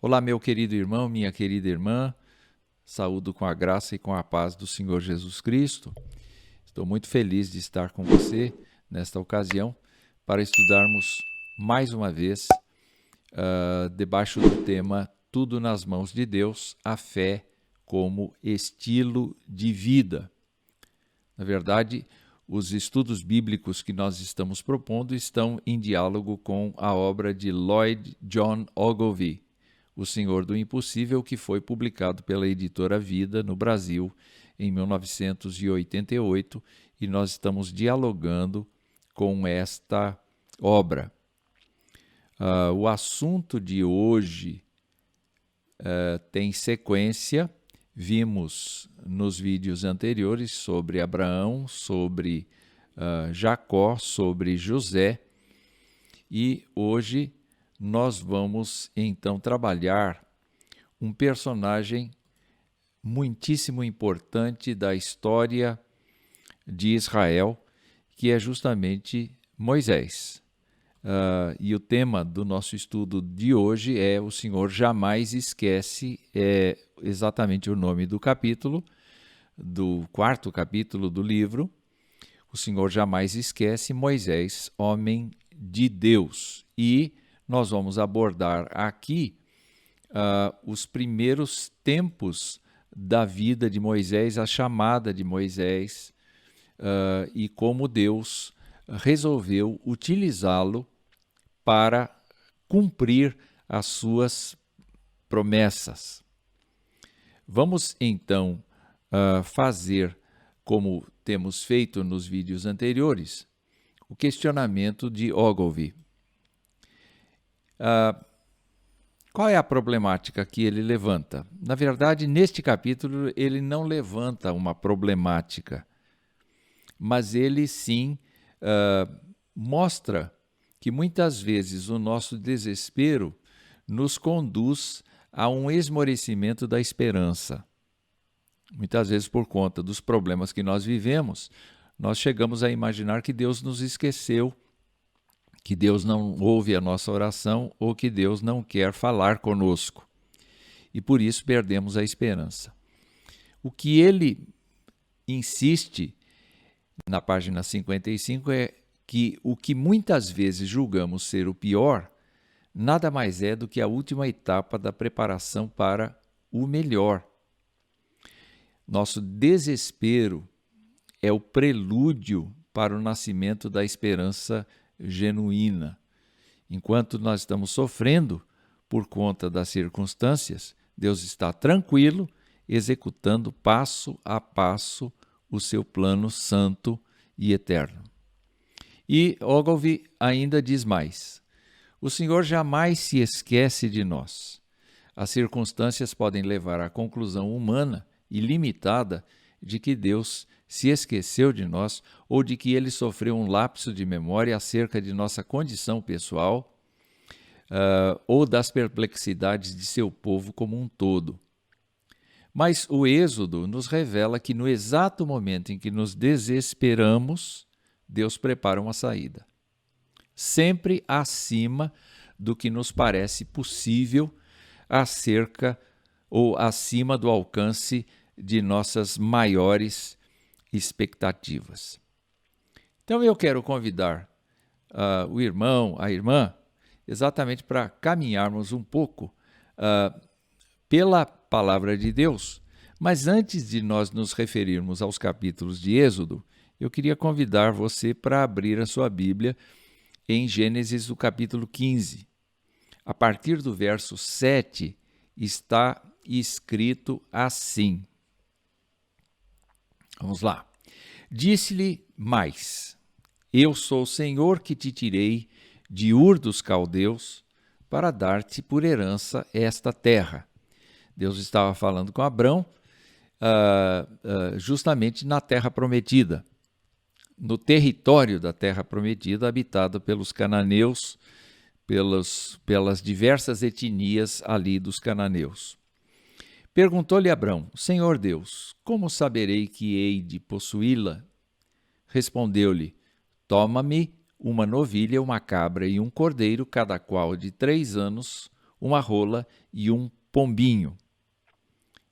Olá, meu querido irmão, minha querida irmã, saúdo com a graça e com a paz do Senhor Jesus Cristo. Estou muito feliz de estar com você nesta ocasião para estudarmos mais uma vez, debaixo do tema Tudo nas mãos de Deus, a fé como estilo de vida. Na verdade, os estudos bíblicos que nós estamos propondo estão em diálogo com a obra de Lloyd John Ogilvie, O Senhor do Impossível, que foi publicado pela editora Vida no Brasil em 1988, e nós estamos dialogando com esta obra. O assunto de hoje tem sequência. Vimos nos vídeos anteriores sobre Abraão, sobre Jacó, sobre José, e hoje nós vamos então trabalhar um personagem muitíssimo importante da história de Israel, que é justamente Moisés. E o tema do nosso estudo de hoje é O Senhor Jamais Esquece, é exatamente o nome do capítulo, do 4º capítulo do livro. O Senhor Jamais Esquece, Moisés, homem de Deus. E nós vamos abordar aqui os primeiros tempos da vida de Moisés, a chamada de Moisés, e como Deus resolveu utilizá-lo para cumprir as suas promessas. Vamos então fazer, como temos feito nos vídeos anteriores, o questionamento de Ogilvie. Qual é a problemática que ele levanta? Na verdade, neste capítulo, ele não levanta uma problemática, mas ele sim mostra que muitas vezes o nosso desespero nos conduz a um esmorecimento da esperança. Muitas vezes, por conta dos problemas que nós vivemos, nós chegamos a imaginar que Deus nos esqueceu, que Deus não ouve a nossa oração ou que Deus não quer falar conosco. E por isso perdemos a esperança. O que ele insiste na página 55 é que o que muitas vezes julgamos ser o pior, nada mais é do que a última etapa da preparação para o melhor. Nosso desespero é o prelúdio para o nascimento da esperança genuína. Enquanto nós estamos sofrendo por conta das circunstâncias, Deus está tranquilo, executando passo a passo o seu plano santo e eterno. E Ogilvie ainda diz mais: o Senhor jamais se esquece de nós. As circunstâncias podem levar à conclusão humana e limitada de que Deus se esqueceu de nós ou de que ele sofreu um lapso de memória acerca de nossa condição pessoal ou das perplexidades de seu povo como um todo. Mas o Êxodo nos revela que no exato momento em que nos desesperamos, Deus prepara uma saída, sempre acima do que nos parece possível, acerca ou acima do alcance de nossas maiores expectativas. Então eu quero convidar o irmão, a irmã, exatamente para caminharmos um pouco pela palavra de Deus. Mas antes de nós nos referirmos aos capítulos de Êxodo, eu queria convidar você para abrir a sua Bíblia em Gênesis, o capítulo 15. A partir do verso 7 está escrito assim. Vamos lá. Disse-lhe mais: eu sou o Senhor que te tirei de Ur dos Caldeus para dar-te por herança esta terra. Deus estava falando com Abrão justamente na terra prometida, no território da terra prometida, habitado pelos cananeus, pelas diversas etnias ali dos cananeus. Perguntou-lhe Abrão: Senhor Deus, como saberei que hei de possuí-la? Respondeu-lhe: toma-me uma novilha, uma cabra e um cordeiro, cada qual de 3 anos, uma rola e um pombinho.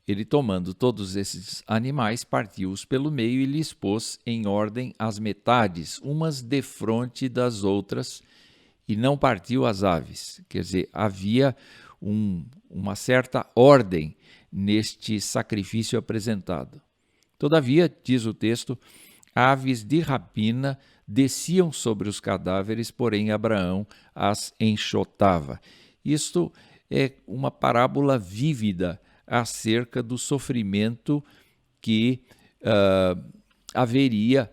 Ele, tomando todos esses animais, partiu-os pelo meio e lhes pôs em ordem as metades, umas defronte das outras, e não partiu as aves. Quer dizer, havia uma certa ordem neste sacrifício apresentado. Todavia, diz o texto, aves de rapina desciam sobre os cadáveres, porém Abraão as enxotava. Isto é uma parábola vívida acerca do sofrimento que haveria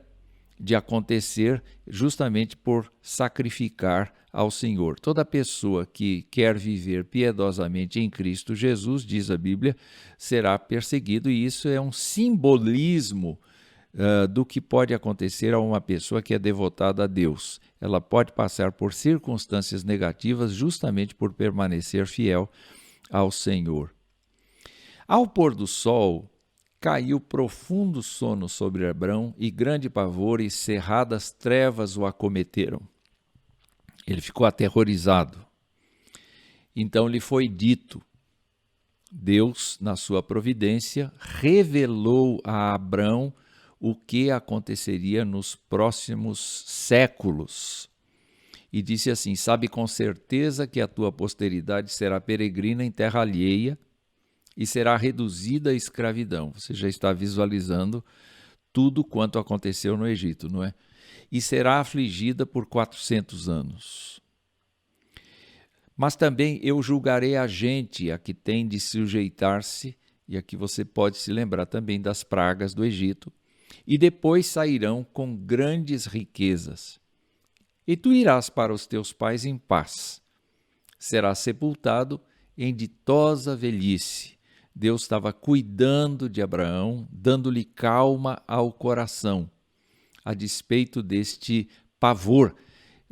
de acontecer justamente por sacrificar ao Senhor. Toda pessoa que quer viver piedosamente em Cristo Jesus, diz a Bíblia, será perseguido, e isso é um simbolismo do que pode acontecer a uma pessoa que é devotada a Deus. Ela pode passar por circunstâncias negativas justamente por permanecer fiel ao Senhor. Ao pôr do sol, caiu profundo sono sobre Abrão, e grande pavor e cerradas trevas o acometeram. Ele ficou aterrorizado. Então lhe foi dito, Deus, na sua providência, revelou a Abrão o que aconteceria nos próximos séculos. E disse assim: sabe com certeza que a tua posteridade será peregrina em terra alheia e será reduzida à escravidão. Você já está visualizando tudo quanto aconteceu no Egito, não é? E será afligida por 400 anos. Mas também eu julgarei a gente a que tem de sujeitar-se, e aqui você pode se lembrar também das pragas do Egito, e depois sairão com grandes riquezas. E tu irás para os teus pais em paz. Serás sepultado em ditosa velhice. Deus estava cuidando de Abraão, dando-lhe calma ao coração, a despeito deste pavor,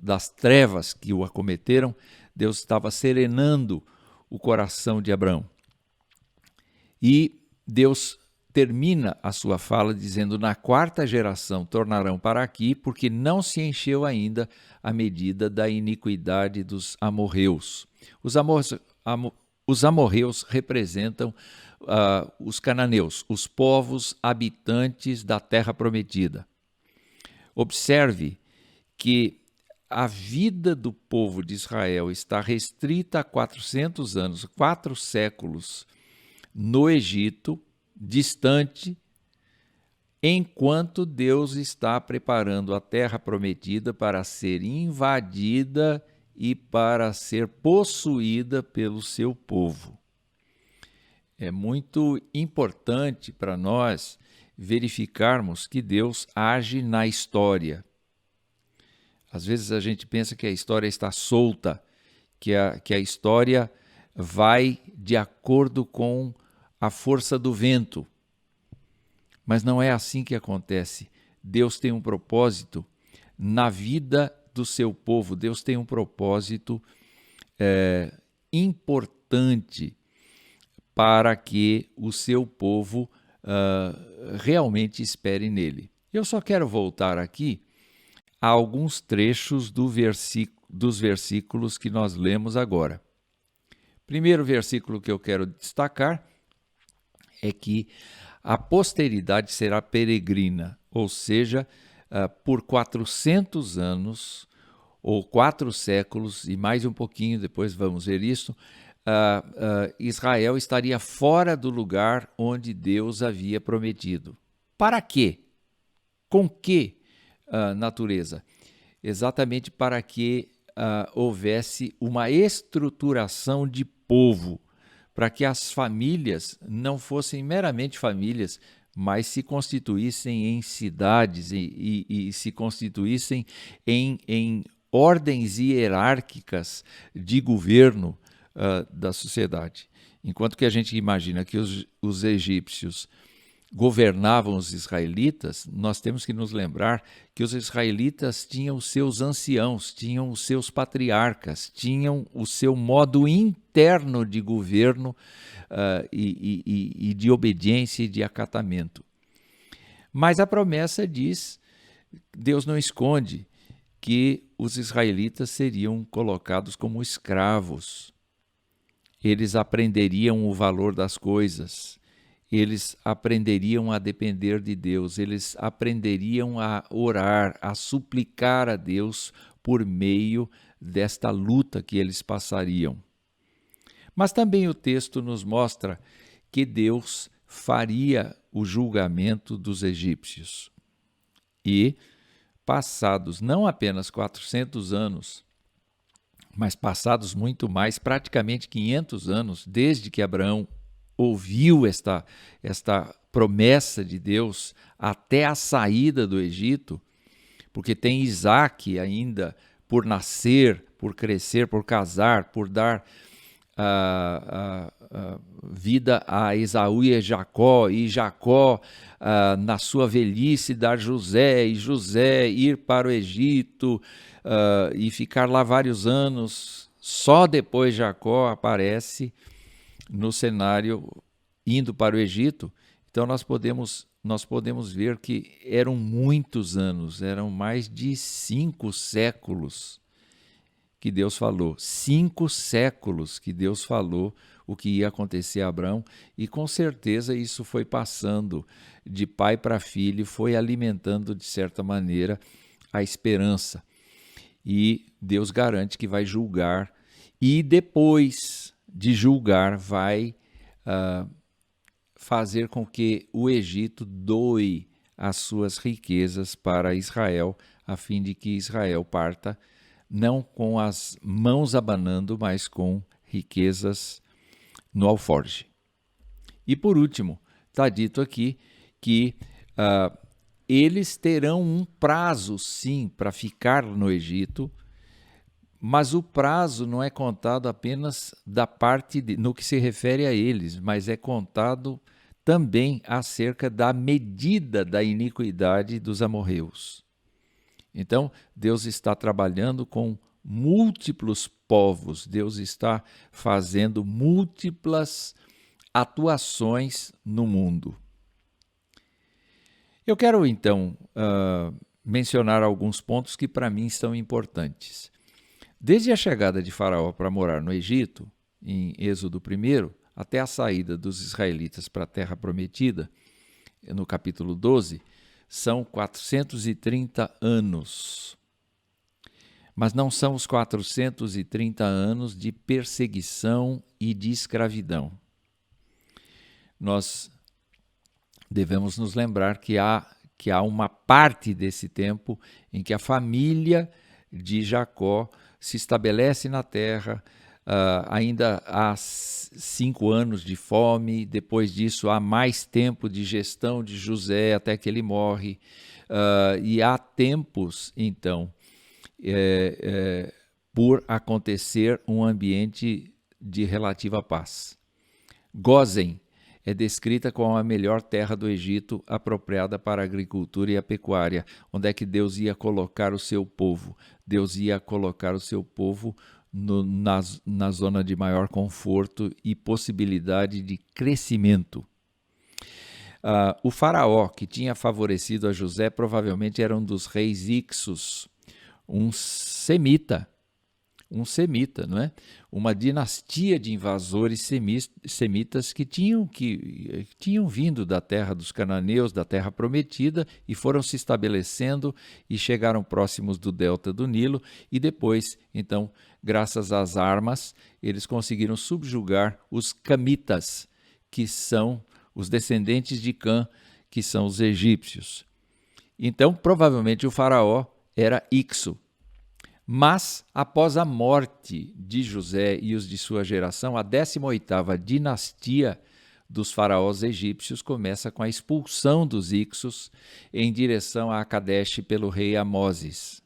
das trevas que o acometeram. Deus estava serenando o coração de Abraão. E Deus termina a sua fala dizendo: na quarta geração tornarão para aqui, porque não se encheu ainda a medida da iniquidade dos amorreus. Os amorreus representam os cananeus, os povos habitantes da terra prometida. Observe que a vida do povo de Israel está restrita a 400 anos, 4 séculos, no Egito, distante, enquanto Deus está preparando a terra prometida para ser invadida e para ser possuída pelo seu povo. É muito importante para nós verificarmos que Deus age na história. Às vezes a gente pensa que a história está solta, que a história vai de acordo com a força do vento. Mas não é assim que acontece. Deus tem um propósito na vida do seu povo. Deus tem um propósito importante para que o seu povo realmente espere nele. Eu só quero voltar aqui a alguns trechos dos versículos que nós lemos agora. Primeiro versículo que eu quero destacar é que a posteridade será peregrina, ou seja, por 400 anos, ou 4 séculos, e mais um pouquinho, depois vamos ver isso, Israel estaria fora do lugar onde Deus havia prometido. Para quê? Com que natureza? Exatamente para que houvesse uma estruturação de povo, para que as famílias não fossem meramente famílias, mas se constituíssem em cidades e se constituíssem em ordens hierárquicas de governo da sociedade. Enquanto que a gente imagina que os egípcios governavam os israelitas, nós temos que nos lembrar que os israelitas tinham os seus anciãos, tinham os seus patriarcas, tinham o seu modo interno de governo e de obediência e de acatamento. Mas a promessa diz, Deus não esconde, que os israelitas seriam colocados como escravos. eles aprenderiam o valor das coisas, eles aprenderiam a depender de Deus, eles aprenderiam a orar, a suplicar a Deus por meio desta luta que eles passariam. Mas também o texto nos mostra que Deus faria o julgamento dos egípcios. E, passados não apenas 400 anos, mas passados muito mais, praticamente 500 anos, desde que Abraão ouviu esta promessa de Deus até a saída do Egito, porque tem Isaque ainda por nascer, por crescer, por casar, por dar vida a Esaú e a Jacó, e Jacó, na sua velhice, dar José, e José ir para o Egito e ficar lá vários anos. Só depois Jacó aparece no cenário indo para o Egito. Então nós podemos ver que eram muitos anos, eram mais de 5 séculos que Deus falou, 5 séculos que Deus falou o que ia acontecer a Abraão, e com certeza isso foi passando de pai para filho, foi alimentando de certa maneira a esperança. E Deus garante que vai julgar, e depois de julgar vai fazer com que o Egito doe as suas riquezas para Israel, a fim de que Israel parta não com as mãos abanando, mas com riquezas no alforje. E por último, está dito aqui que eles terão um prazo, sim, para ficar no Egito, mas o prazo não é contado apenas da parte no que se refere a eles, mas é contado também acerca da medida da iniquidade dos amorreus. Então, Deus está trabalhando com múltiplos povos, Deus está fazendo múltiplas atuações no mundo. Eu quero, então, mencionar alguns pontos que para mim são importantes. Desde a chegada de Faraó para morar no Egito, em Êxodo 1, até a saída dos israelitas para a Terra Prometida, no capítulo 12, são 430 anos. Mas não são os 430 anos de perseguição e de escravidão. Nós devemos nos lembrar que há uma parte desse tempo em que a família de Jacó se estabelece na terra. Ainda há 5 anos de fome, depois disso há mais tempo de gestão de José até que ele morre, e há tempos, então, por acontecer um ambiente de relativa paz. Gósen é descrita como a melhor terra do Egito, apropriada para a agricultura e a pecuária, onde é que Deus ia colocar o seu povo. Deus ia colocar o seu povo na zona de maior conforto e possibilidade de crescimento. O faraó que tinha favorecido a José provavelmente era um dos reis Ixos, um semita, não é? Uma dinastia de invasores semitas que tinham vindo da terra dos cananeus, da terra prometida, e foram se estabelecendo e chegaram próximos do delta do Nilo, e depois, então, graças às armas, eles conseguiram subjugar os camitas, que são os descendentes de Cã, que são os egípcios. Então, provavelmente o faraó era Ixo. Mas, após a morte de José e os de sua geração, a 18ª dinastia dos faraós egípcios começa com a expulsão dos Ixos em direção a Kadesh pelo rei Amoses.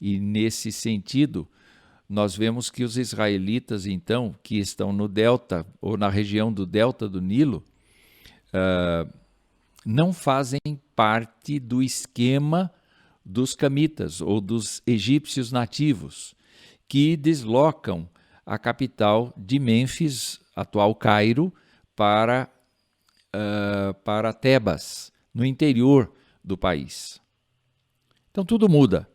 E nesse sentido, nós vemos que os israelitas, então, que estão no delta ou na região do delta do Nilo, não fazem parte do esquema dos camitas ou dos egípcios nativos, que deslocam a capital de Mênfis, atual Cairo, para Tebas, no interior do país. Então tudo muda.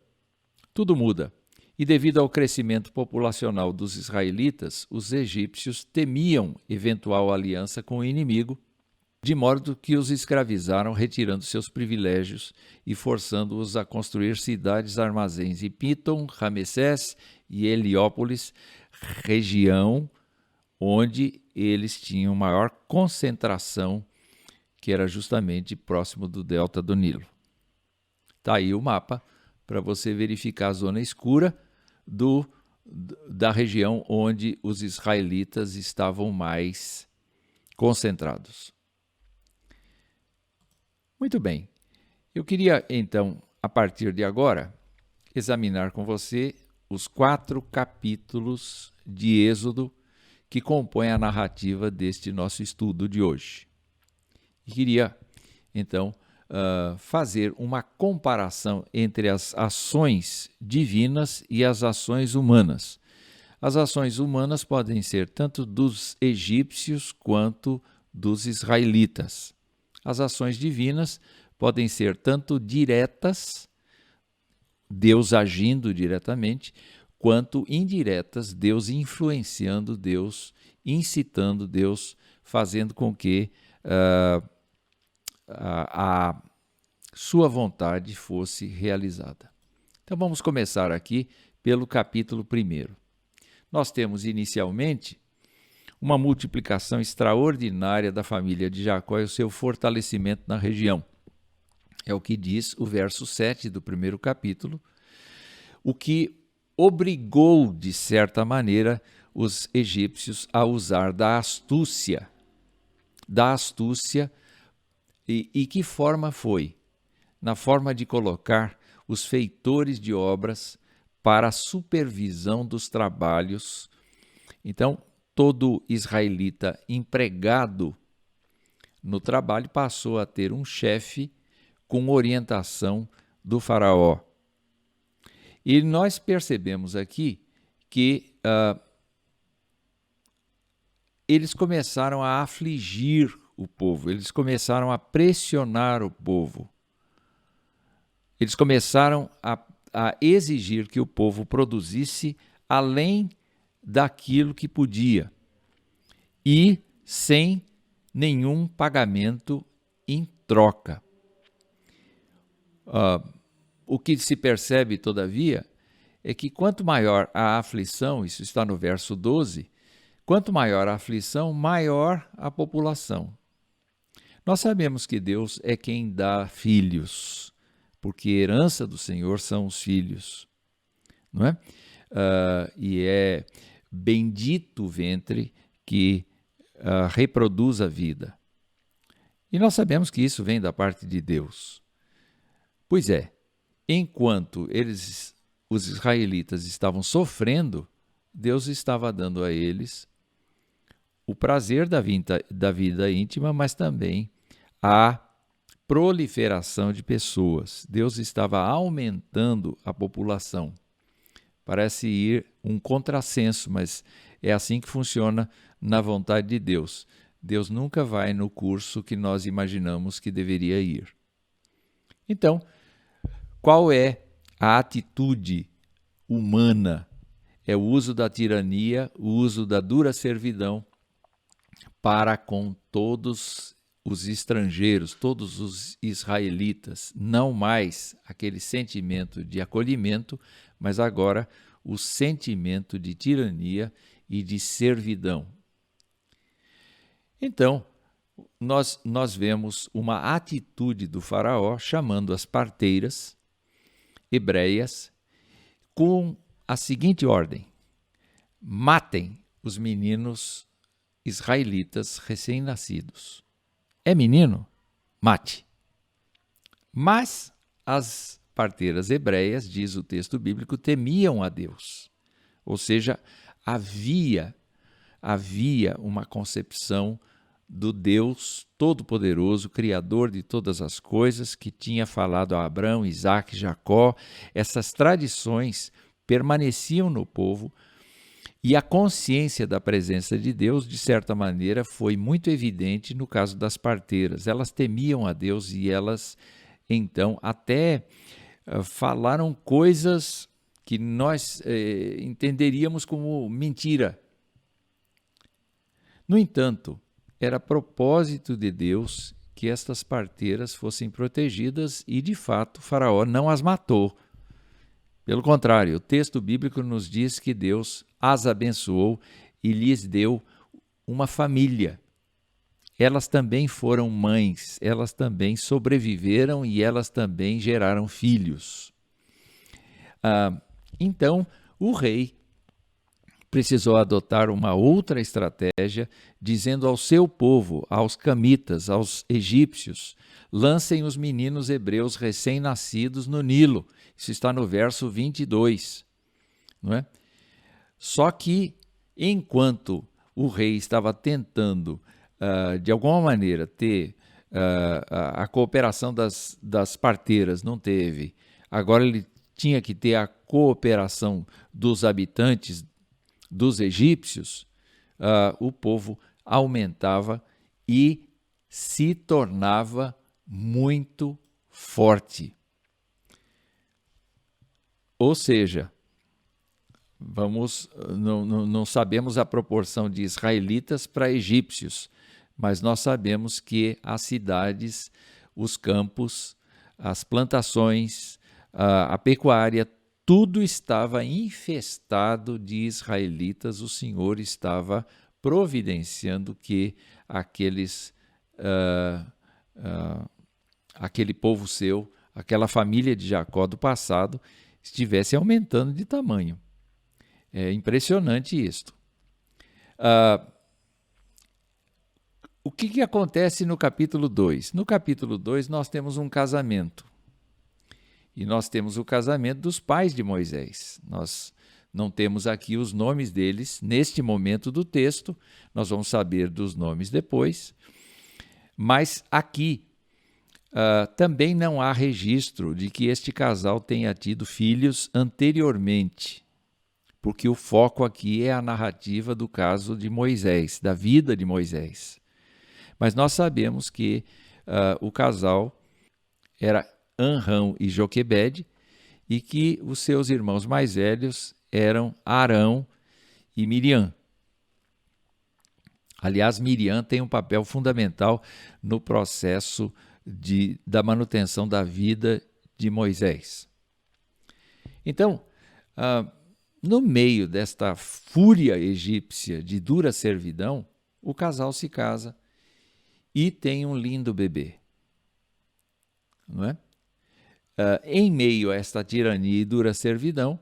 E devido ao crescimento populacional dos israelitas, os egípcios temiam eventual aliança com o inimigo, de modo que os escravizaram, retirando seus privilégios e forçando-os a construir cidades armazéns em Pitom, Ramessés e Heliópolis, região onde eles tinham maior concentração, que era justamente próximo do delta do Nilo. Está aí o mapa para você verificar a zona escura da região onde os israelitas estavam mais concentrados. Muito bem, eu queria então, a partir de agora, examinar com você os 4 capítulos de Êxodo que compõem a narrativa deste nosso estudo de hoje. E queria, então, fazer uma comparação entre as ações divinas e as ações humanas. As ações humanas podem ser tanto dos egípcios quanto dos israelitas. As ações divinas podem ser tanto diretas, Deus agindo diretamente, quanto indiretas, Deus influenciando, Deus incitando, Deus fazendo com que a sua vontade fosse realizada. Então vamos começar aqui pelo capítulo 1. Nós temos inicialmente uma multiplicação extraordinária da família de Jacó e o seu fortalecimento na região. É o que diz o verso 7 do 1º capítulo, o que obrigou, de certa maneira, os egípcios a usar da astúcia. E que forma foi? Na forma de colocar os feitores de obras para a supervisão dos trabalhos. Então, todo israelita empregado no trabalho passou a ter um chefe com orientação do faraó. E nós percebemos aqui que eles começaram a afligir o povo, eles começaram a pressionar o povo. Eles começaram a exigir que o povo produzisse além daquilo que podia e sem nenhum pagamento em troca. O que se percebe, todavia, é que quanto maior a aflição, isso está no verso 12, quanto maior a aflição, maior a população. Nós sabemos que Deus é quem dá filhos, porque herança do Senhor são os filhos, não é? E é bendito o ventre que reproduz a vida. E nós sabemos que isso vem da parte de Deus. Pois é, enquanto os israelitas estavam sofrendo, Deus estava dando a eles o prazer da vida íntima, mas também a proliferação de pessoas. Deus estava aumentando a população. Parece ir um contrassenso, mas é assim que funciona na vontade de Deus. Deus nunca vai no curso que nós imaginamos que deveria ir. Então, qual é a atitude humana? É o uso da tirania, o uso da dura servidão para com todos os estrangeiros, todos os israelitas, não mais aquele sentimento de acolhimento, mas agora o sentimento de tirania e de servidão. Então, nós vemos uma atitude do faraó chamando as parteiras hebreias com a seguinte ordem: matem os meninos israelitas recém-nascidos. É menino? Mate. Mas as parteiras hebreias, diz o texto bíblico, temiam a Deus. Ou seja, havia uma concepção do Deus Todo-Poderoso, Criador de todas as coisas, que tinha falado a Abraão, Isaque, Jacó. Essas tradições permaneciam no povo e a consciência da presença de Deus, de certa maneira, foi muito evidente no caso das parteiras. Elas temiam a Deus e elas, então, até falaram coisas que nós entenderíamos como mentira. No entanto, era propósito de Deus que estas parteiras fossem protegidas e, de fato, Faraó não as matou. Pelo contrário, o texto bíblico nos diz que Deus as abençoou e lhes deu uma família. Elas também foram mães, elas também sobreviveram e elas também geraram filhos. Então, o rei precisou adotar uma outra estratégia, dizendo ao seu povo, aos camitas, aos egípcios, lancem os meninos hebreus recém-nascidos no Nilo. Isso está no verso 22. Não é? Só que, enquanto o rei estava tentando, de alguma maneira, ter a cooperação das parteiras, não teve. Agora ele tinha que ter a cooperação dos habitantes, dos egípcios, o povo aumentava e se tornava muito forte. Ou seja, não sabemos a proporção de israelitas para egípcios, mas nós sabemos que as cidades, os campos, as plantações, a pecuária, tudo estava infestado de israelitas. O Senhor estava providenciando que aquele povo seu, aquela família de Jacó do passado, estivesse aumentando de tamanho. É impressionante isto. O que acontece no capítulo 2? No capítulo 2 nós temos um casamento. E nós temos o casamento dos pais de Moisés. Nós não temos aqui os nomes deles neste momento do texto, nós vamos saber dos nomes depois. Mas aqui também não há registro de que este casal tenha tido filhos anteriormente, porque o foco aqui é a narrativa do caso de Moisés, da vida de Moisés. Mas nós sabemos que o casal era Amram e Joquebede, e que os seus irmãos mais velhos eram Arão e Miriam. Aliás, Miriam tem um papel fundamental no processo da manutenção da vida de Moisés. Então, no meio desta fúria egípcia de dura servidão, o casal se casa e tem um lindo bebê. Não é? Em meio a esta tirania e dura servidão,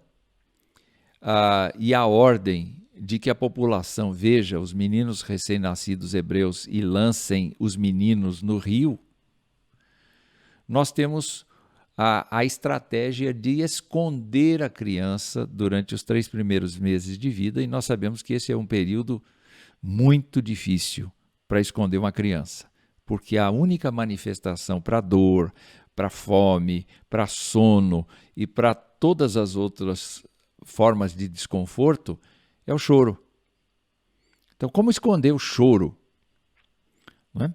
e a ordem de que a população veja os meninos recém-nascidos hebreus e lancem os meninos no rio, nós temos a estratégia de esconder a criança durante os 3 primeiros meses de vida, e nós sabemos que esse é um período muito difícil para esconder uma criança, porque a única manifestação para dor, para fome, para sono e para todas as outras formas de desconforto é o choro. Então, como esconder o choro? Não é?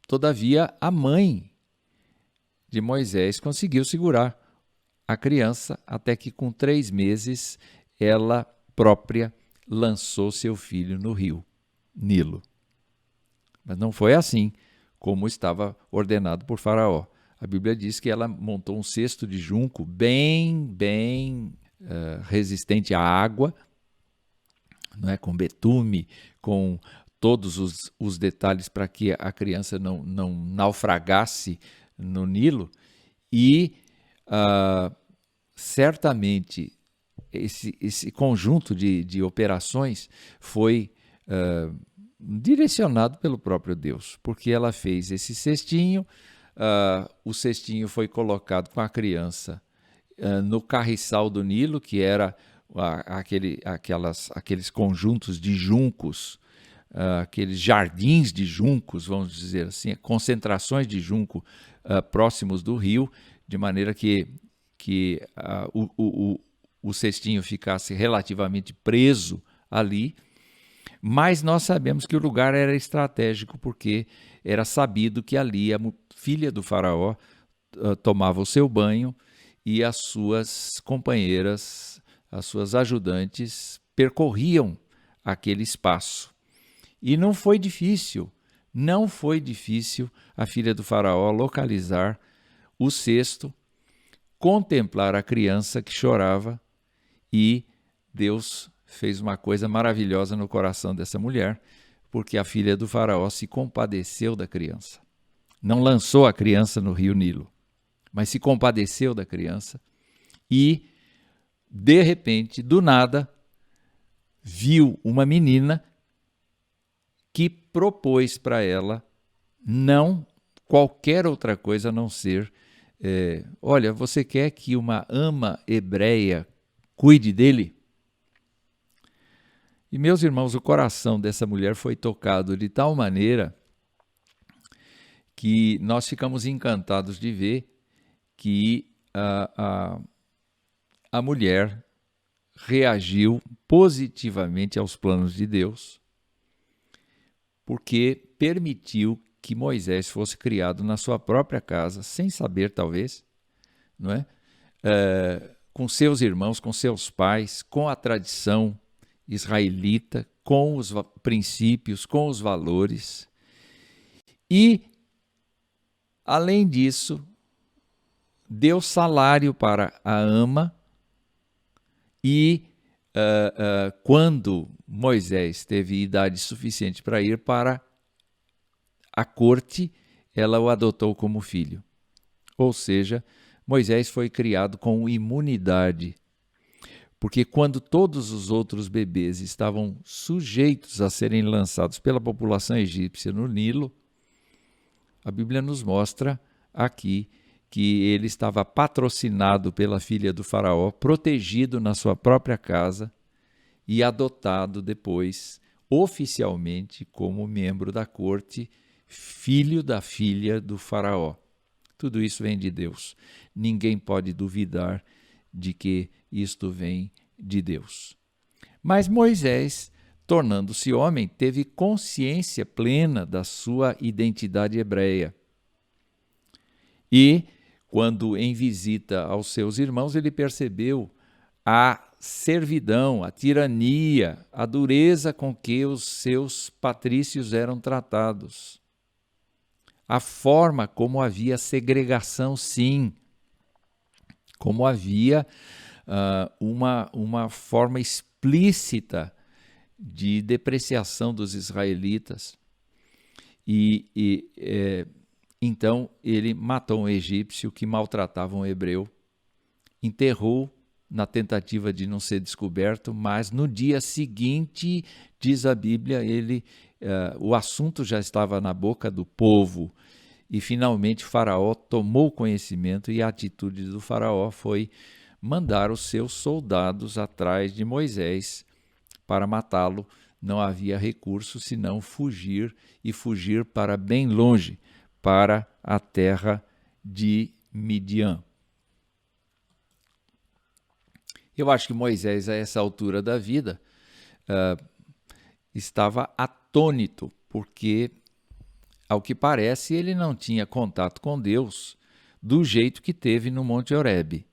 Todavia, a mãe de Moisés conseguiu segurar a criança até que, com 3 meses, ela própria lançou seu filho no rio Nilo. Mas não foi assim como estava ordenado por Faraó. A Bíblia diz que ela montou um cesto de junco bem resistente à água, não é? Com betume, com todos os detalhes para que a criança não naufragasse no Nilo, e certamente esse conjunto de operações foi direcionado pelo próprio Deus, porque ela fez esse cestinho, o cestinho foi colocado com a criança no carriçal do Nilo, que era aqueles conjuntos de juncos, aqueles jardins de juncos, vamos dizer assim, concentrações de junco próximos do rio, de maneira que o cestinho ficasse relativamente preso ali. Mas nós sabemos que o lugar era estratégico, porque era sabido que ali a filha do faraó tomava o seu banho e as suas companheiras, as suas ajudantes, percorriam aquele espaço. E não foi difícil a filha do faraó localizar o cesto, contemplar a criança que chorava, e Deus fez uma coisa maravilhosa no coração dessa mulher, porque a filha do faraó se compadeceu da criança. Não lançou a criança no rio Nilo, mas se compadeceu da criança e, de repente, do nada, viu uma menina que propôs para ela não qualquer outra coisa a não ser, olha, você quer que uma ama hebreia cuide dele? E, meus irmãos, o coração dessa mulher foi tocado de tal maneira que nós ficamos encantados de ver que a mulher reagiu positivamente aos planos de Deus, porque permitiu que Moisés fosse criado na sua própria casa, sem saber talvez, não é? Com seus irmãos, com seus pais, com a tradição israelita, com os princípios, com os valores. E, além disso, deu salário para a ama e, quando Moisés teve idade suficiente para ir para a corte, ela o adotou como filho. Ou seja, Moisés foi criado com imunidade, porque quando todos os outros bebês estavam sujeitos a serem lançados pela população egípcia no Nilo, a Bíblia nos mostra aqui que ele estava patrocinado pela filha do faraó, protegido na sua própria casa e adotado depois, oficialmente, como membro da corte, filho da filha do faraó. Tudo isso vem de Deus. Ninguém pode duvidar de que isto vem de Deus. Mas Moisés, tornando-se homem, teve consciência plena da sua identidade hebreia. E, quando em visita aos seus irmãos, ele percebeu a servidão, a tirania, a dureza com que os seus patrícios eram tratados. A forma como havia segregação, sim, como havia uma forma explícita de depreciação dos israelitas. Então ele matou um egípcio que maltratava um hebreu, enterrou na tentativa de não ser descoberto, mas no dia seguinte, diz a Bíblia, o assunto já estava na boca do povo e finalmente Faraó tomou conhecimento e a atitude do Faraó foi mandar os seus soldados atrás de Moisés para matá-lo. Não havia recurso senão fugir e fugir para bem longe, para a terra de Midian. Eu acho que Moisés, a essa altura da vida, estava atônito, porque, ao que parece, ele não tinha contato com Deus do jeito que teve no Monte Horebe.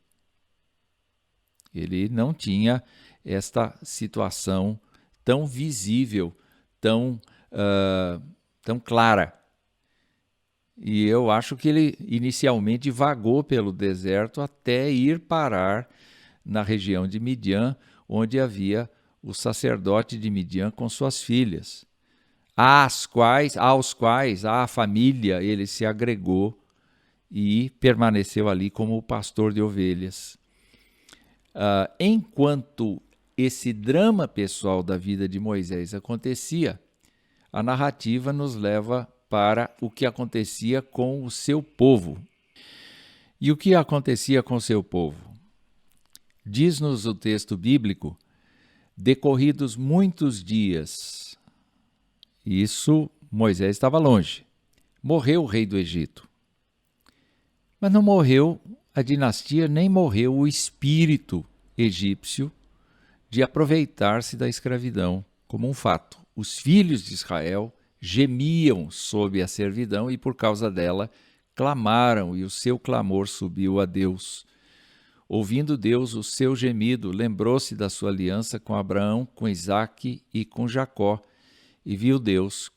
Ele não tinha esta situação tão visível, tão clara. E eu acho que ele inicialmente vagou pelo deserto até ir parar na região de Midian, onde havia o sacerdote de Midian com suas filhas, aos quais a família ele se agregou e permaneceu ali como pastor de ovelhas. Enquanto esse drama pessoal da vida de Moisés acontecia, a narrativa nos leva para o que acontecia com o seu povo. E o que acontecia com o seu povo? Diz-nos o texto bíblico, decorridos muitos dias. Isso, Moisés estava longe. Morreu o rei do Egito. Mas não morreu a dinastia, nem morreu o espírito egípcio de aproveitar-se da escravidão como um fato. Os filhos de Israel gemiam sob a servidão e por causa dela clamaram, e o seu clamor subiu a Deus. Ouvindo Deus o seu gemido, lembrou-se da sua aliança com Abraão, com Isaque e com Jacó, e viu Deus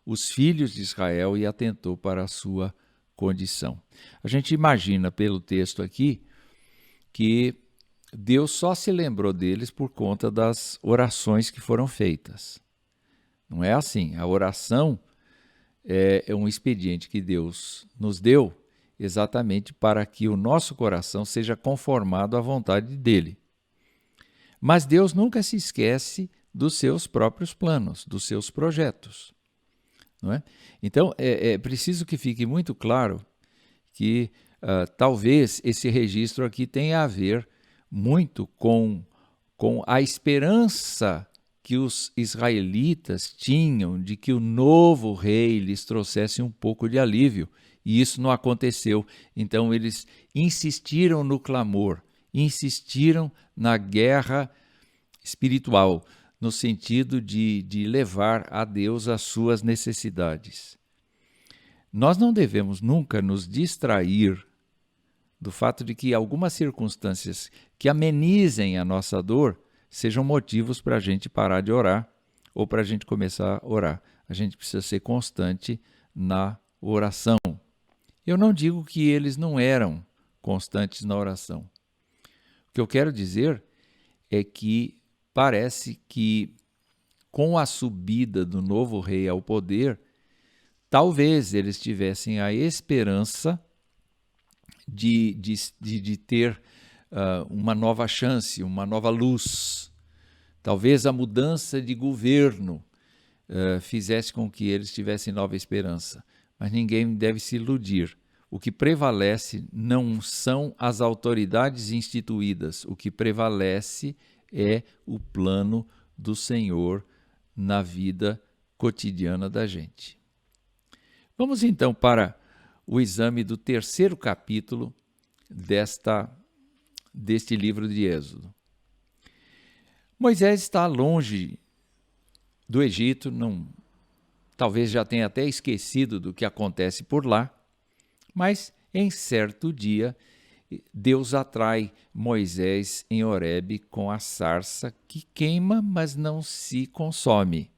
os filhos de Israel e atentou para a sua condição. A gente imagina pelo texto aqui que Deus só se lembrou deles por conta das orações que foram feitas. Não é assim. A oração é um expediente que Deus nos deu exatamente para que o nosso coração seja conformado à vontade dele. Mas Deus nunca se esquece dos seus próprios planos, dos seus projetos. Não é? Então, é preciso que fique muito claro que talvez esse registro aqui tenha a ver muito com a esperança que os israelitas tinham de que o novo rei lhes trouxesse um pouco de alívio, e isso não aconteceu. Então eles insistiram no clamor, insistiram na guerra espiritual, no sentido de levar a Deus as suas necessidades. Nós não devemos nunca nos distrair do fato de que algumas circunstâncias que amenizem a nossa dor sejam motivos para a gente parar de orar ou para a gente começar a orar. A gente precisa ser constante na oração. Eu não digo que eles não eram constantes na oração. O que eu quero dizer é que parece que com a subida do novo rei ao poder, talvez eles tivessem a esperança de ter uma nova chance, uma nova luz. Talvez a mudança de governo fizesse com que eles tivessem nova esperança. Mas ninguém deve se iludir. O que prevalece não são as autoridades instituídas. O que prevalece é o plano do Senhor na vida cotidiana da gente. Vamos então para o exame do terceiro capítulo deste livro de Êxodo. Moisés está longe do Egito, talvez já tenha até esquecido do que acontece por lá, mas em certo dia Deus atrai Moisés em Horebe com a sarça que queima, mas não se consome.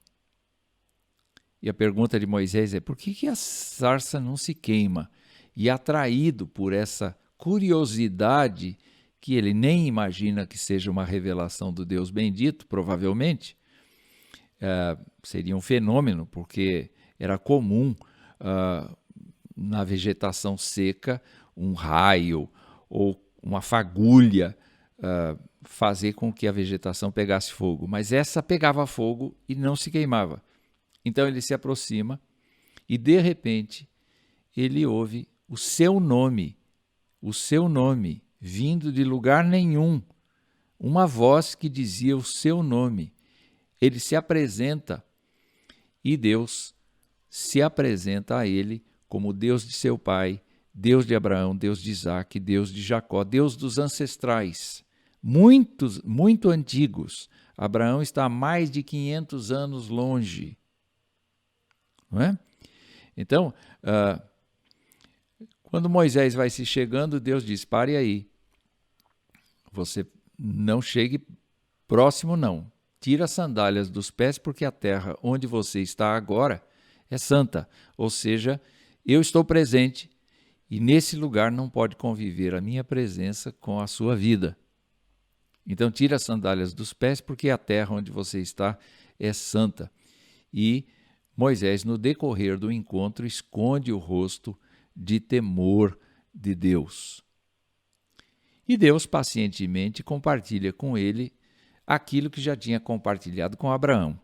E a pergunta de Moisés é: por que a sarça não se queima? E atraído por essa curiosidade, que ele nem imagina que seja uma revelação do Deus bendito, provavelmente, seria um fenômeno, porque era comum na vegetação seca um raio ou uma fagulha fazer com que a vegetação pegasse fogo. Mas essa pegava fogo e não se queimava. Então ele se aproxima e, de repente, ele ouve o seu nome, vindo de lugar nenhum, uma voz que dizia o seu nome. Ele se apresenta e Deus se apresenta a ele como Deus de seu pai, Deus de Abraão, Deus de Isaque, Deus de Jacó, Deus dos ancestrais, muito antigos. Abraão está há mais de 500 anos longe. Não é? Então, quando Moisés vai se chegando, Deus diz: pare aí, você não chegue próximo não, tira as sandálias dos pés, porque a terra onde você está agora é santa, ou seja, eu estou presente e nesse lugar não pode conviver a minha presença com a sua vida. Então tira as sandálias dos pés, porque a terra onde você está é santa. E Moisés, no decorrer do encontro, esconde o rosto de temor de Deus. E Deus pacientemente compartilha com ele aquilo que já tinha compartilhado com Abraão.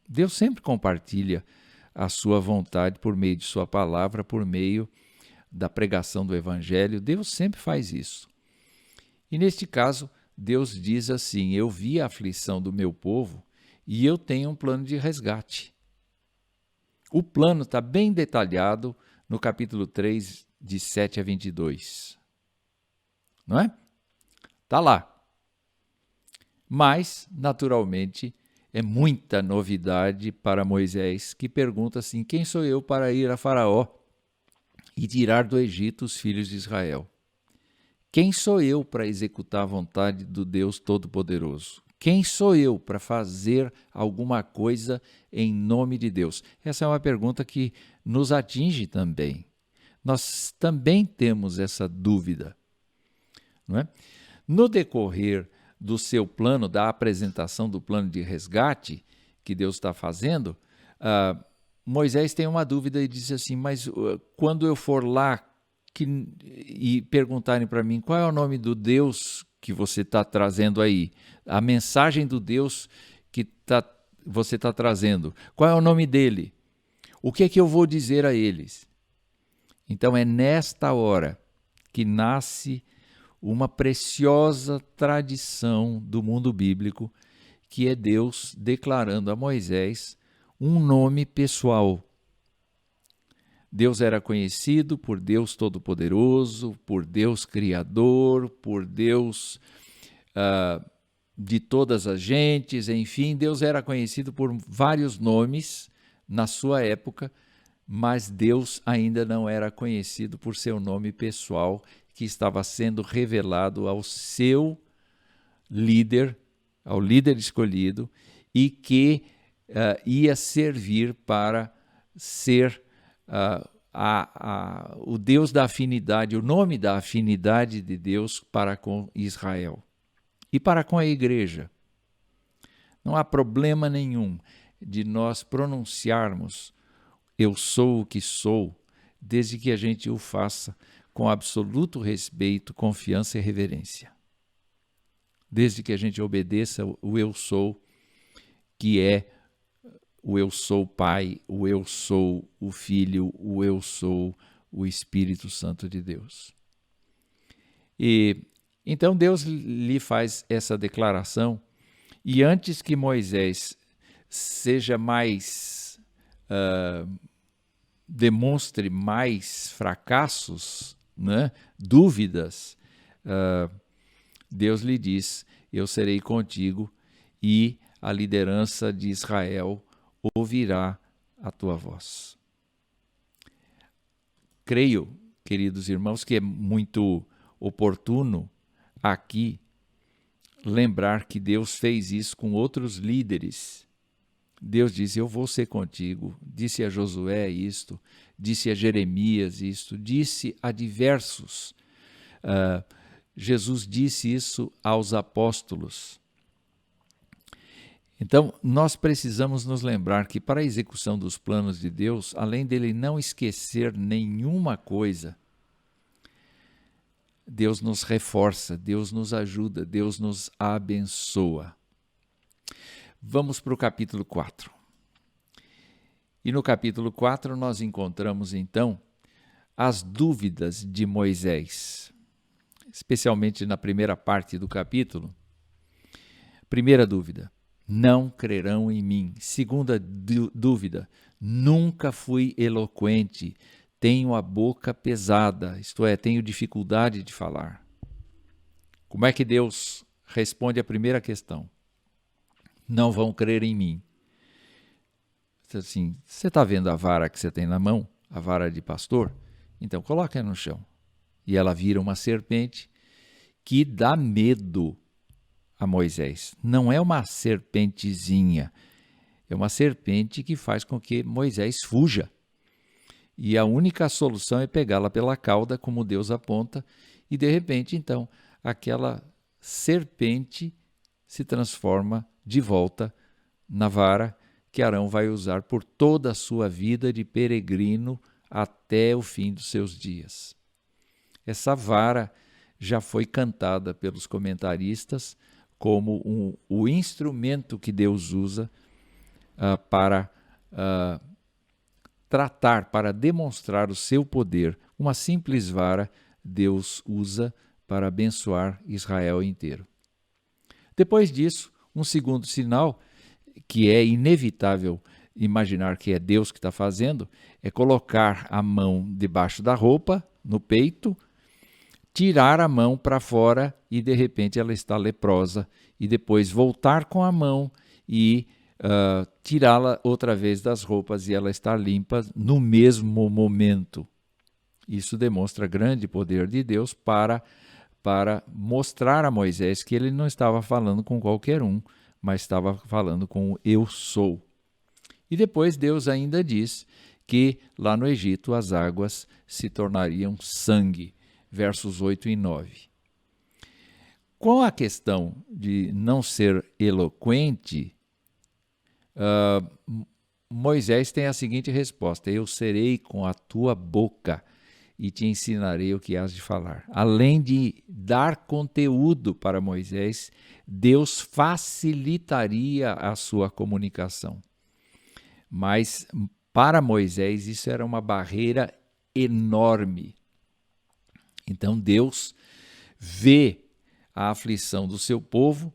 Deus sempre compartilha a sua vontade por meio de sua palavra, por meio da pregação do Evangelho. Deus sempre faz isso. E neste caso, Deus diz assim: eu vi a aflição do meu povo e eu tenho um plano de resgate. O plano está bem detalhado no capítulo 3, de 7 a 22. Não é? Está lá. Mas, naturalmente, é muita novidade para Moisés, que pergunta assim: quem sou eu para ir a Faraó e tirar do Egito os filhos de Israel. Quem sou eu para executar a vontade do Deus Todo-Poderoso? Quem sou eu para fazer alguma coisa em nome de Deus? Essa é uma pergunta que nos atinge também. Nós também temos essa dúvida, não é? No decorrer do seu plano, da apresentação do plano de resgate que Deus está fazendo, Moisés tem uma dúvida e diz assim, mas quando eu for lá e perguntarem para mim qual é o nome do Deus que você está trazendo aí, a mensagem do Deus que você está trazendo, qual é o nome dele? O que é que eu vou dizer a eles? Então é nesta hora que nasce uma preciosa tradição do mundo bíblico, que é Deus declarando a Moisés um nome pessoal. Deus era conhecido por Deus Todo-Poderoso, por Deus Criador, por Deus de todas as gentes, enfim, Deus era conhecido por vários nomes na sua época, mas Deus ainda não era conhecido por seu nome pessoal, que estava sendo revelado ao seu líder, ao líder escolhido, e que ia servir para ser o Deus da afinidade, o nome da afinidade de Deus para com Israel e para com a igreja. Não há problema nenhum de nós pronunciarmos eu sou o que sou, desde que a gente o faça com absoluto respeito, confiança e reverência. Desde que a gente obedeça o eu sou, que é o eu sou Pai, o eu sou o Filho, o eu sou o Espírito Santo de Deus. E então Deus lhe faz essa declaração, e antes que Moisés seja mais demonstre mais fracassos, né, dúvidas, Deus lhe diz, eu serei contigo e a liderança de Israel ouvirá a tua voz. Creio, queridos irmãos, que é muito oportuno aqui lembrar que Deus fez isso com outros líderes. Deus diz, eu vou ser contigo, disse a Josué isto, disse a Jeremias isto, disse a diversos. Jesus disse isso aos apóstolos. Então, nós precisamos nos lembrar que para a execução dos planos de Deus, além dele não esquecer nenhuma coisa, Deus nos reforça, Deus nos ajuda, Deus nos abençoa. Vamos para o capítulo 4. E no capítulo 4 nós encontramos, então, as dúvidas de Moisés, especialmente na primeira parte do capítulo. Primeira dúvida, não crerão em mim. Segunda dúvida, nunca fui eloquente, tenho a boca pesada, isto é, tenho dificuldade de falar. Como é que Deus responde à primeira questão? Não vão crer em mim. Assim, você está vendo a vara que você tem na mão, a vara de pastor? Então coloque ela no chão. E ela vira uma serpente que dá medo a Moisés. Não é uma serpentezinha, é uma serpente que faz com que Moisés fuja. E a única solução é pegá-la pela cauda, como Deus aponta, e de repente, então, aquela serpente se transforma de volta na vara que Arão vai usar por toda a sua vida de peregrino até o fim dos seus dias. Essa vara já foi cantada pelos comentaristas como o instrumento que Deus usa para tratar, para demonstrar o seu poder. Uma simples vara Deus usa para abençoar Israel inteiro. Depois disso, um segundo sinal, que é inevitável imaginar que é Deus que está fazendo, é colocar a mão debaixo da roupa, no peito, tirar a mão para fora e de repente ela está leprosa, e depois voltar com a mão e tirá-la outra vez das roupas e ela está limpa no mesmo momento. Isso demonstra grande poder de Deus para mostrar a Moisés que ele não estava falando com qualquer um, mas estava falando com o Eu Sou. E depois Deus ainda diz que lá no Egito as águas se tornariam sangue, versos 8 e 9. Com a questão de não ser eloquente, Moisés tem a seguinte resposta: eu serei com a tua boca e te ensinarei o que has de falar. Além de dar conteúdo para Moisés, Deus facilitaria a sua comunicação. Mas para Moisés isso era uma barreira enorme. Então Deus vê a aflição do seu povo.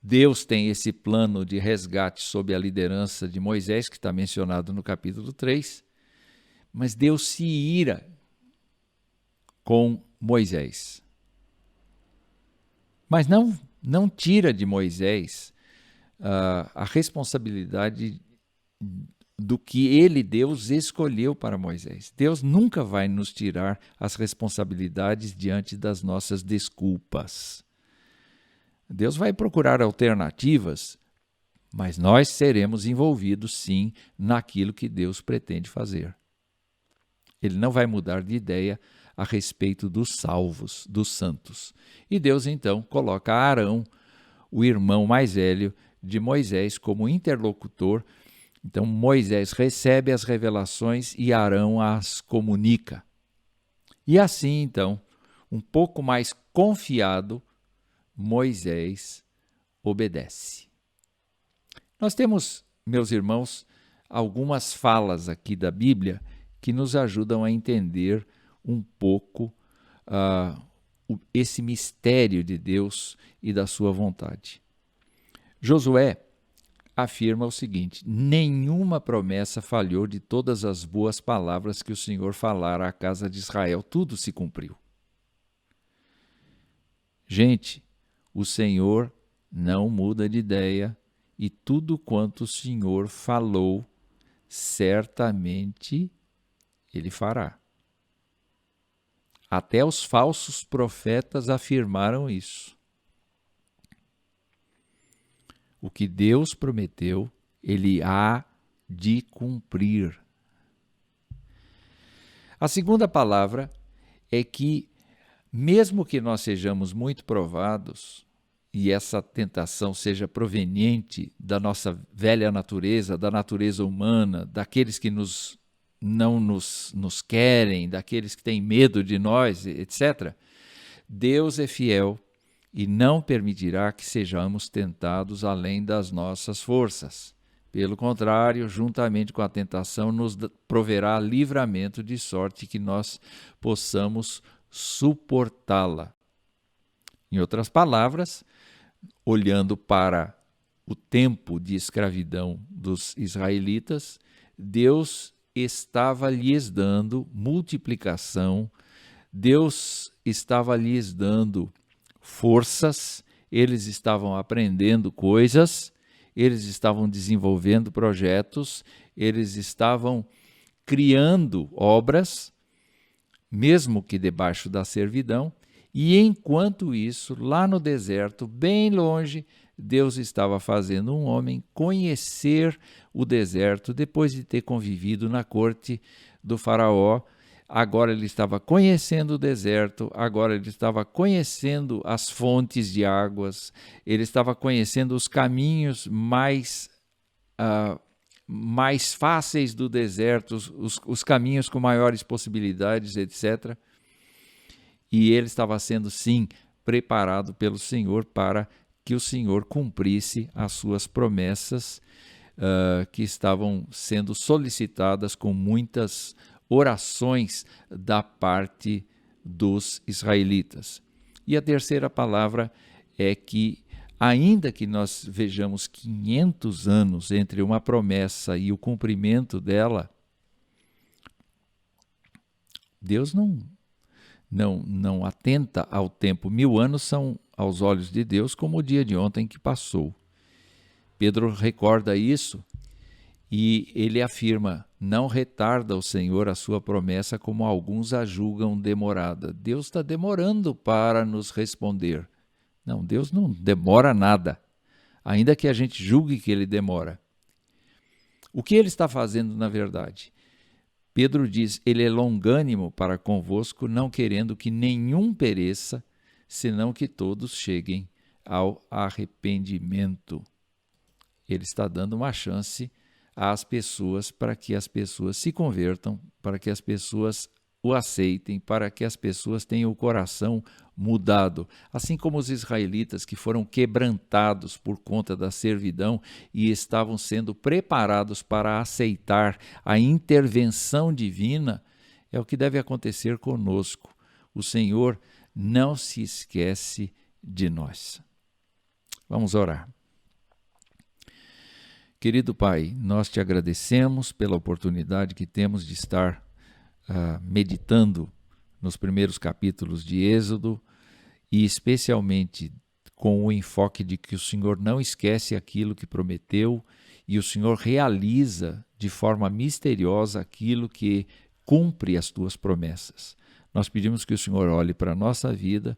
Deus tem esse plano de resgate sob a liderança de Moisés, que está mencionado no capítulo 3, mas Deus se ira com Moisés. Mas não tira de Moisés a responsabilidade do que ele, Deus, escolheu para Moisés. Deus nunca vai nos tirar as responsabilidades diante das nossas desculpas. Deus vai procurar alternativas, mas nós seremos envolvidos, sim, naquilo que Deus pretende fazer. Ele não vai mudar de ideia a respeito dos salvos, dos santos. E Deus, então, coloca Arão, o irmão mais velho de Moisés, como interlocutor. Então, Moisés recebe as revelações e Arão as comunica. E assim, então, um pouco mais confiado, Moisés obedece. Nós temos, meus irmãos, algumas falas aqui da Bíblia que nos ajudam a entender um pouco esse mistério de Deus e da sua vontade. Josué afirma o seguinte: nenhuma promessa falhou de todas as boas palavras que o Senhor falara à casa de Israel, tudo se cumpriu. Gente, o Senhor não muda de ideia e tudo quanto o Senhor falou, certamente Ele fará. Até os falsos profetas afirmaram isso. O que Deus prometeu, Ele há de cumprir. A segunda palavra é que, mesmo que nós sejamos muito provados, e essa tentação seja proveniente da nossa velha natureza, da natureza humana, daqueles que não nos querem, daqueles que têm medo de nós, etc., Deus é fiel e não permitirá que sejamos tentados além das nossas forças. Pelo contrário, juntamente com a tentação, nos proverá livramento de sorte que nós possamos suportá-la. Em outras palavras, olhando para o tempo de escravidão dos israelitas, Deus estava lhes dando multiplicação, Deus estava lhes dando forças, eles estavam aprendendo coisas, eles estavam desenvolvendo projetos, eles estavam criando obras, mesmo que debaixo da servidão, e enquanto isso, lá no deserto, bem longe, Deus estava fazendo um homem conhecer o deserto depois de ter convivido na corte do faraó. Agora ele estava conhecendo o deserto, agora ele estava conhecendo as fontes de águas, ele estava conhecendo os caminhos mais fáceis do deserto, os caminhos com maiores possibilidades, etc. E ele estava sendo, sim, preparado pelo Senhor para que o Senhor cumprisse as suas promessas que estavam sendo solicitadas com muitas orações da parte dos israelitas. E a terceira palavra é que, ainda que nós vejamos 500 anos entre uma promessa e o cumprimento dela, Deus não atenta ao tempo. 1000 anos são, aos olhos de Deus, como o dia de ontem que passou. Pedro recorda isso e ele afirma: Não retarda o Senhor a sua promessa, como alguns a julgam demorada. Deus está demorando para nos responder. Não, Deus não demora nada, ainda que a gente julgue que ele demora. O que ele está fazendo, na verdade? Pedro diz, ele é longânimo para convosco, não querendo que nenhum pereça, senão que todos cheguem ao arrependimento. Ele está dando uma chance às pessoas para que as pessoas se convertam, para que as pessoas o aceitem, para que as pessoas tenham o coração mudado. Assim como os israelitas que foram quebrantados por conta da servidão e estavam sendo preparados para aceitar a intervenção divina, é o que deve acontecer conosco. O Senhor não se esquece de nós. Vamos orar. Querido Pai, nós te agradecemos pela oportunidade que temos de estar meditando nos primeiros capítulos de Êxodo e especialmente com o enfoque de que o Senhor não esquece aquilo que prometeu e o Senhor realiza de forma misteriosa aquilo que cumpre as tuas promessas. Nós pedimos que o Senhor olhe para a nossa vida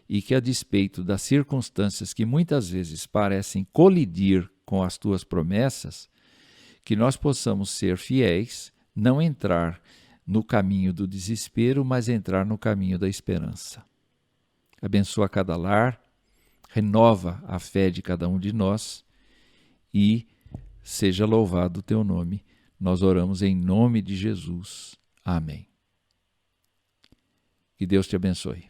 e que, a despeito das circunstâncias que muitas vezes parecem colidir com as tuas promessas, que nós possamos ser fiéis, não entrar no caminho do desespero, mas entrar no caminho da esperança. Abençoa cada lar, renova a fé de cada um de nós e seja louvado o teu nome. Nós oramos em nome de Jesus. Amém. Que Deus te abençoe.